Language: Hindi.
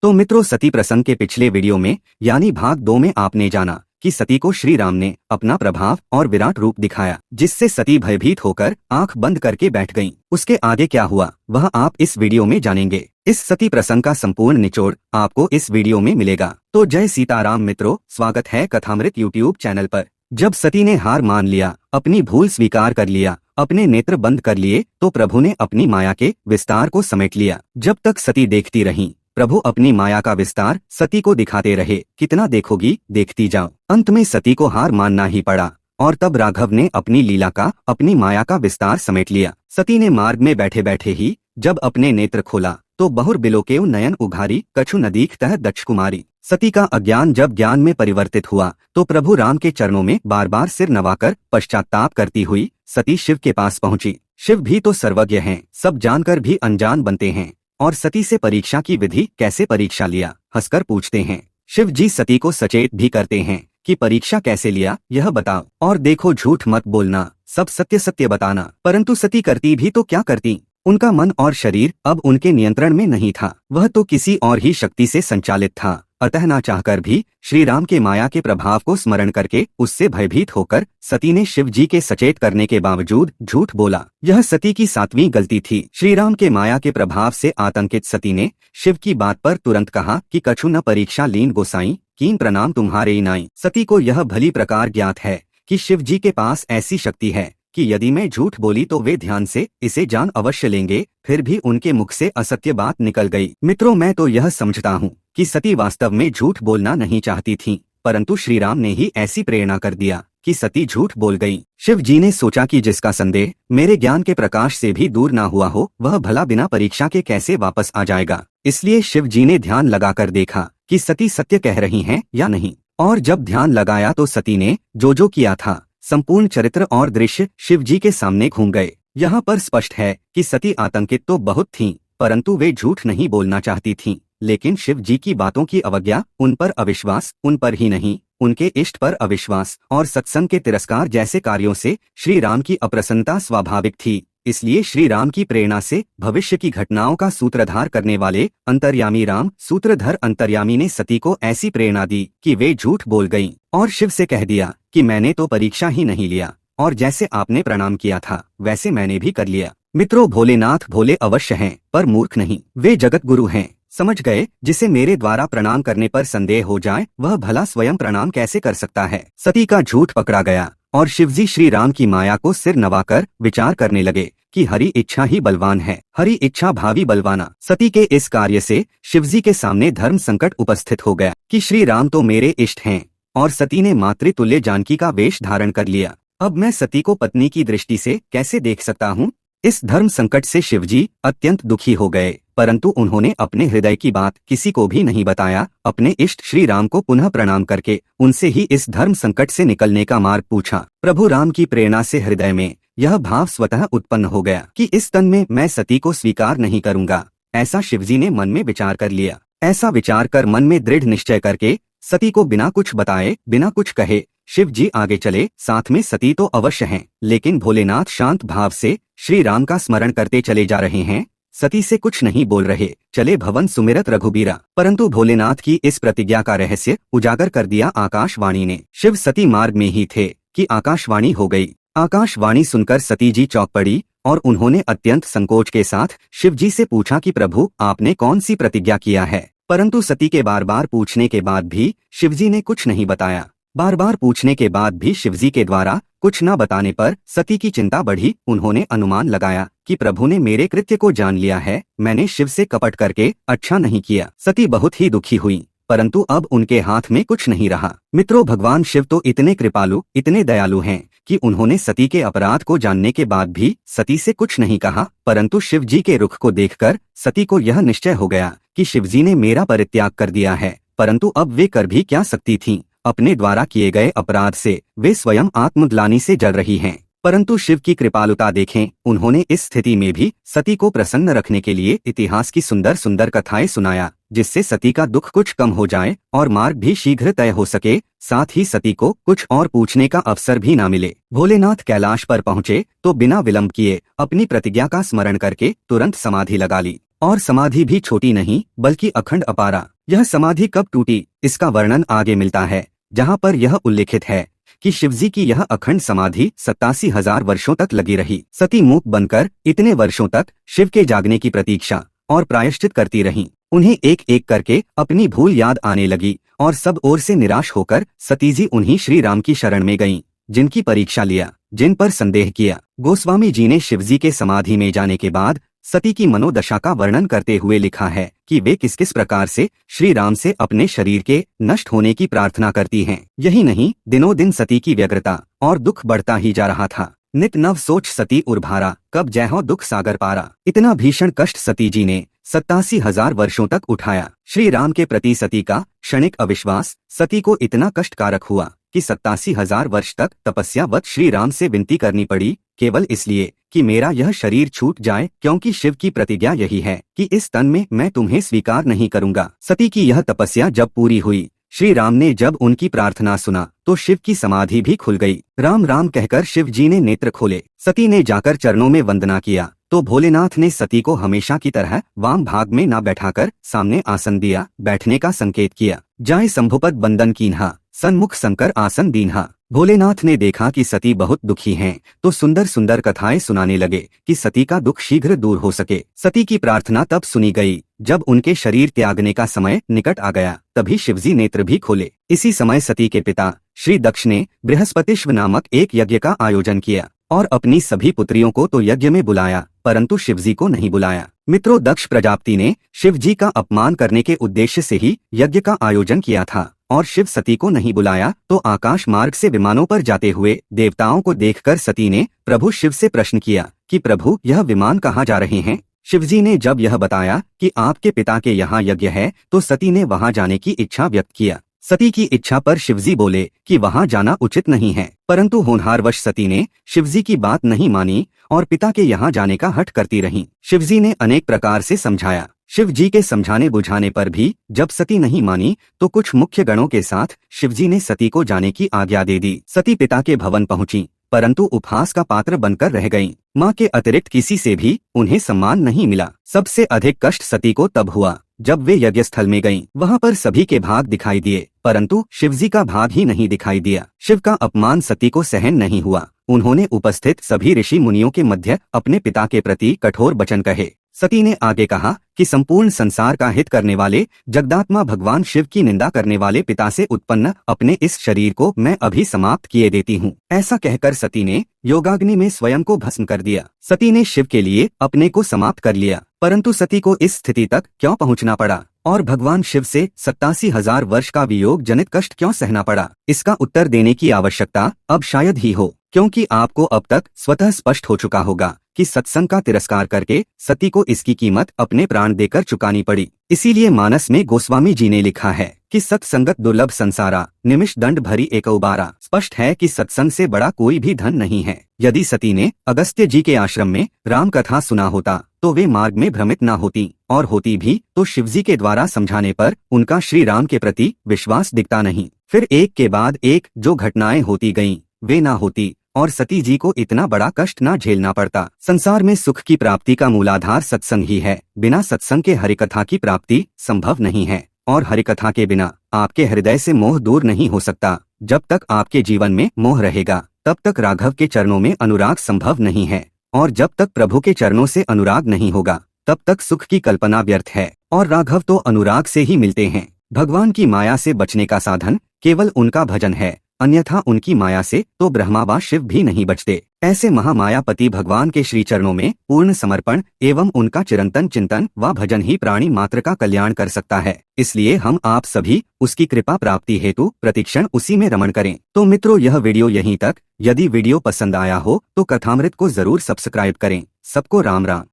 तो मित्रों, सती प्रसंग के पिछले वीडियो में यानी भाग 2 में आपने जाना कि सती को श्री राम ने अपना प्रभाव और विराट रूप दिखाया, जिससे सती भयभीत होकर आंख बंद करके बैठ गईं। उसके आगे क्या हुआ वह आप इस वीडियो में जानेंगे। इस सती प्रसंग का संपूर्ण निचोड़ आपको इस वीडियो में मिलेगा। तो जय सीताराम मित्रों, स्वागत है कथामृत यूट्यूब चैनल पर। जब सती ने हार मान लिया, अपनी भूल स्वीकार कर लिया, अपने नेत्र बंद कर लिए, तो प्रभु ने अपनी माया के विस्तार को समेट लिया। जब तक सती देखती रहीं, प्रभु अपनी माया का विस्तार सती को दिखाते रहे। कितना देखोगी, देखती जाओ। अंत में सती को हार मानना ही पड़ा और तब राघव ने अपनी लीला का, अपनी माया का विस्तार समेट लिया। सती ने मार्ग में बैठे बैठे ही जब अपने नेत्र खोला तो बहुर बिलोकेव नयन उघारी, कछु नदीख तह दक्ष कुमारी। सती का अज्ञान जब ज्ञान में परिवर्तित हुआ तो प्रभु राम के चरणों में बार बार सिर नवाकर पश्चाताप करती हुई सती शिव के पास पहुंची। शिव भी तो सर्वज्ञ हैं, सब जानकर भी अनजान बनते हैं। और सती से परीक्षा की विधि कैसे परीक्षा लिया, हंसकर पूछते हैं। शिव जी सती को सचेत भी करते हैं कि परीक्षा कैसे लिया यह बताओ, और देखो झूठ मत बोलना, सब सत्य सत्य बताना। परंतु सती करती भी तो क्या करती, उनका मन और शरीर अब उनके नियंत्रण में नहीं था, वह तो किसी और ही शक्ति से संचालित था। अतः ना चाहकर भी श्री राम के माया के प्रभाव को स्मरण करके उससे भयभीत होकर सती ने शिव जी के सचेत करने के बावजूद झूठ बोला। यह सती की 7वीं गलती थी। श्री राम के माया के प्रभाव से आतंकित सती ने शिव की बात पर तुरंत कहा कि कछु न परीक्षा लीन गोसाई, कीन प्रणाम तुम्हारे नाई। सती को यह भली प्रकार ज्ञात है कि शिव जी के पास ऐसी शक्ति है कि यदि मैं झूठ बोली तो वे ध्यान से इसे जान अवश्य लेंगे। फिर भी उनके मुख से असत्य बात निकल गई। मित्रों, मैं तो यह समझता हूँ कि सती वास्तव में झूठ बोलना नहीं चाहती थीं, परंतु श्री राम ने ही ऐसी प्रेरणा कर दिया कि सती झूठ बोल गई। शिव जी ने सोचा कि जिसका संदेह मेरे ज्ञान के प्रकाश से भी दूर ना हुआ हो, वह भला बिना परीक्षा के कैसे वापस आ जाएगा। इसलिए शिव जी ने ध्यान लगाकर देखा कि सती सत्य कह रही हैं या नहीं। और जब ध्यान लगाया तो सती ने जो किया था, संपूर्ण चरित्र और दृश्य शिव जी के सामने घूम गए। यहाँ पर स्पष्ट है कि सती आतंकित तो बहुत थीं, परंतु वे झूठ नहीं बोलना चाहती थीं। लेकिन शिव जी की बातों की अवज्ञा, उन पर अविश्वास, उन पर ही नहीं उनके इष्ट पर अविश्वास और सत्संग के तिरस्कार जैसे कार्यों से श्री राम की अप्रसन्नता स्वाभाविक थी। इसलिए श्री राम की प्रेरणा से भविष्य की घटनाओं का सूत्रधार करने वाले अंतर्यामी राम, सूत्रधर अंतर्यामी ने सती को ऐसी प्रेरणा दी कि वे झूठ बोल गईं और शिव से कह दिया कि मैंने तो परीक्षा ही नहीं लिया, और जैसे आपने प्रणाम किया था वैसे मैंने भी कर लिया। मित्रों, भोलेनाथ भोले अवश्य हैं पर मूर्ख नहीं, वे जगत गुरु हैं। समझ गए, जिसे मेरे द्वारा प्रणाम करने पर संदेह हो जाए वह भला स्वयं प्रणाम कैसे कर सकता है। सती का झूठ पकड़ा गया और शिवजी श्री राम की माया को सिर नवाकर विचार करने लगे कि हरि इच्छा ही बलवान है, हरि इच्छा भावी बलवाना। सती के इस कार्य से शिवजी के सामने धर्म संकट उपस्थित हो गया कि श्री राम तो मेरे इष्ट हैं, और सती ने मातृतुल्य जानकी का वेश धारण कर लिया। अब मैं सती को पत्नी की दृष्टि से कैसे देख सकता हूँ। इस धर्म संकट से शिवजी अत्यंत दुखी हो गए, परंतु उन्होंने अपने हृदय की बात किसी को भी नहीं बताया। अपने इष्ट श्री राम को पुनः प्रणाम करके उनसे ही इस धर्म संकट से निकलने का मार्ग पूछा। प्रभु राम की प्रेरणा से हृदय में यह भाव स्वतः उत्पन्न हो गया कि इस तन में मैं सती को स्वीकार नहीं करूंगा। ऐसा शिवजी ने मन में विचार कर लिया। ऐसा विचार कर मन में दृढ़ निश्चय करके सती को बिना कुछ बताए, बिना कुछ कहे शिव जी आगे चले। साथ में सती तो अवश्य हैं, लेकिन भोलेनाथ शांत भाव से श्री राम का स्मरण करते चले जा रहे हैं। सती से कुछ नहीं बोल रहे, चले भवन सुमिरत रघुबीरा। परंतु भोलेनाथ की इस प्रतिज्ञा का रहस्य उजागर कर दिया आकाशवाणी ने। शिव सती मार्ग में ही थे कि आकाशवाणी हो गई। आकाशवाणी सुनकर सती जी चौंक पड़ी और उन्होंने अत्यंत संकोच के साथ शिव जी से पूछा कि प्रभु आपने कौन सी प्रतिज्ञा किया है। परंतु सती के बार बार पूछने के बाद भी शिवजी ने कुछ नहीं बताया। बार बार पूछने के बाद भी शिवजी के द्वारा कुछ न बताने पर सती की चिंता बढ़ी। उन्होंने अनुमान लगाया कि प्रभु ने मेरे कृत्य को जान लिया है, मैंने शिव से कपट करके अच्छा नहीं किया। सती बहुत ही दुखी हुई, परंतु अब उनके हाथ में कुछ नहीं रहा। मित्रों, भगवान शिव तो इतने कृपालु, इतने दयालु हैं कि उन्होंने सती के अपराध को जानने के बाद भी सती से कुछ नहीं कहा। परंतु शिव जी के रुख को देखकर सती को यह निश्चय हो गया कि शिवजी ने मेरा परित्याग कर दिया है, परंतु अब वे कर भी क्या सकती थीं। अपने द्वारा किए गए अपराध से वे स्वयं आत्मग्लानि से जल रही हैं। परंतु शिव की कृपालुता देखें, उन्होंने इस स्थिति में भी सती को प्रसन्न रखने के लिए इतिहास की सुंदर सुंदर कथाएं सुनाया, जिससे सती का दुख कुछ कम हो जाए और मार्ग भी शीघ्र तय हो सके। साथ ही सती को कुछ और पूछने का अवसर भी ना मिले। भोलेनाथ कैलाश पर पहुंचे तो बिना विलंब किए अपनी प्रतिज्ञा का स्मरण करके तुरंत समाधि लगा ली। और समाधि भी छोटी नहीं बल्कि अखंड अपारा। यह समाधि कब टूटी, इसका वर्णन आगे मिलता है, जहाँ पर यह उल्लेखित है कि शिवजी की यह अखंड समाधि 87,000 वर्षों तक लगी रही। सती मूक बनकर इतने वर्षों तक शिव के जागने की प्रतीक्षा और प्रायश्चित करती रहीं। उन्हें एक एक करके अपनी भूल याद आने लगी और सब ओर से निराश होकर सतीजी उन्हीं श्री राम की शरण में गईं, जिनकी परीक्षा लिया, जिन पर संदेह किया। गोस्वामी जी ने शिवजी के समाधि में जाने के बाद सती की मनोदशा का वर्णन करते हुए लिखा है कि वे किस किस प्रकार से श्री राम से अपने शरीर के नष्ट होने की प्रार्थना करती हैं। यही नहीं, दिनों दिन सती की व्यग्रता और दुख बढ़ता ही जा रहा था। नित नव सोच सती उर्भारा, कब जय हो दुख सागर पारा। इतना भीषण कष्ट सती जी ने 87,000 वर्षों तक उठाया। श्री राम के प्रति सती का क्षणिक अविश्वास सती को इतना कष्टकारक हुआ कि 87,000 वर्ष तक तपस्यावत श्री राम से विनती करनी पड़ी, केवल इसलिए कि मेरा यह शरीर छूट जाए, क्योंकि शिव की प्रतिज्ञा यही है कि इस तन में मैं तुम्हें स्वीकार नहीं करूंगा। सती की यह तपस्या जब पूरी हुई, श्री राम ने जब उनकी प्रार्थना सुना तो शिव की समाधि भी खुल गई। राम राम कहकर शिव जी ने नेत्र खोले। सती ने जाकर चरणों में वंदना किया तो भोलेनाथ ने सती को हमेशा की तरह वाम भाग में न बैठाकर सामने आसन दिया, बैठने का संकेत किया। जाय शंभुपद बंदन कीन्हा, सन्मुख शंकर आसन दीन्हा। भोलेनाथ ने देखा कि सती बहुत दुखी हैं, तो सुंदर सुंदर कथाएं सुनाने लगे कि सती का दुख शीघ्र दूर हो सके। सती की प्रार्थना तब सुनी गई जब उनके शरीर त्यागने का समय निकट आ गया। तभी शिवजी नेत्र भी खोले। इसी समय सती के पिता श्री दक्ष ने बृहस्पतिश्व नामक एक यज्ञ का आयोजन किया और अपनी सभी पुत्रियों को तो यज्ञ में बुलाया, परंतु शिवजी को नहीं बुलाया। मित्रों, दक्ष प्रजापति ने शिवजी का अपमान करने के उद्देश्य से ही यज्ञ का आयोजन किया था और शिव सती को नहीं बुलाया तो आकाश मार्ग से विमानों पर जाते हुए देवताओं को देखकर सती ने प्रभु शिव से प्रश्न किया कि प्रभु, यह विमान कहाँ जा रहे हैं। शिवजी ने जब यह बताया कि आपके पिता के यहाँ यज्ञ है तो सती ने वहाँ जाने की इच्छा व्यक्त किया। सती की इच्छा पर शिवजी बोले कि वहाँ जाना उचित नहीं है, परंतु होनहारवश सती ने शिवजी की बात नहीं मानी और पिता के यहाँ जाने का हठ करती रहीं। शिवजी ने अनेक प्रकार से समझाया। शिव जी के समझाने बुझाने पर भी जब सती नहीं मानी तो कुछ मुख्य गणों के साथ शिवजी ने सती को जाने की आज्ञा दे दी। सती पिता के भवन पहुंची, परंतु उपहास का पात्र बनकर रह गईं। माँ के अतिरिक्त किसी से भी उन्हें सम्मान नहीं मिला। सबसे अधिक कष्ट सती को तब हुआ जब वे यज्ञस्थल में गईं। वहाँ पर सभी के भाग दिखाई दिए, परंतु शिवजी का भाग ही नहीं दिखाई दिया। शिव का अपमान सती को सहन नहीं हुआ। उन्होंने उपस्थित सभी ऋषि मुनियों के मध्य अपने पिता के प्रति कठोर वचन कहे। सती ने आगे कहा कि संपूर्ण संसार का हित करने वाले जगदात्मा भगवान शिव की निंदा करने वाले पिता से उत्पन्न अपने इस शरीर को मैं अभी समाप्त किए देती हूँ। ऐसा कहकर सती ने योगाग्नि में स्वयं को भस्म कर दिया। सती ने शिव के लिए अपने को समाप्त कर लिया, परंतु सती को इस स्थिति तक क्यों पहुँचना पड़ा और भगवान शिव से 87,000 वर्ष का वियोग जनित कष्ट क्यों सहना पड़ा? इसका उत्तर देने की आवश्यकता अब शायद ही हो, क्योंकि आपको अब तक स्वतः स्पष्ट हो चुका होगा कि सत्संग का तिरस्कार करके सती को इसकी कीमत अपने प्राण देकर चुकानी पड़ी। इसीलिए मानस में गोस्वामी जी ने लिखा है कि सत्संगत दुर्लभ संसारा, निमिष दंड भरी एक उबारा। स्पष्ट है कि सत्संग से बड़ा कोई भी धन नहीं है। यदि सती ने अगस्त्य जी के आश्रम में राम कथा सुना होता तो वे मार्ग में भ्रमित न होती, और होती भी तो शिवजी के द्वारा समझाने पर उनका श्री राम के प्रति विश्वास दिखता नहीं। फिर एक के बाद एक जो घटनाएं होती गईं वे ना होती और सती जी को इतना बड़ा कष्ट ना झेलना पड़ता। संसार में सुख की प्राप्ति का मूलाधार सत्संग ही है। बिना सत्संग के हरिकथा की प्राप्ति संभव नहीं है और हरिकथा के बिना आपके हृदय से मोह दूर नहीं हो सकता। जब तक आपके जीवन में मोह रहेगा तब तक राघव के चरणों में अनुराग संभव नहीं है, और जब तक प्रभु के चरणों से अनुराग नहीं होगा तब तक सुख की कल्पना व्यर्थ है। और राघव तो अनुराग से ही मिलते हैं। भगवान की माया से बचने का साधन केवल उनका भजन है, अन्यथा उनकी माया से तो ब्रह्मा व शिव भी नहीं बचते। ऐसे महामायापति भगवान के श्री चरणों में पूर्ण समर्पण एवं उनका चिरंतन चिंतन व भजन ही प्राणी मात्र का कल्याण कर सकता है। इसलिए हम आप सभी उसकी कृपा प्राप्ति हेतु प्रतिक्षण उसी में रमण करें। तो मित्रों, यह वीडियो यहीं तक। यदि वीडियो पसंद आया हो तो कथामृत को जरूर सब्सक्राइब करें। सबको राम राम।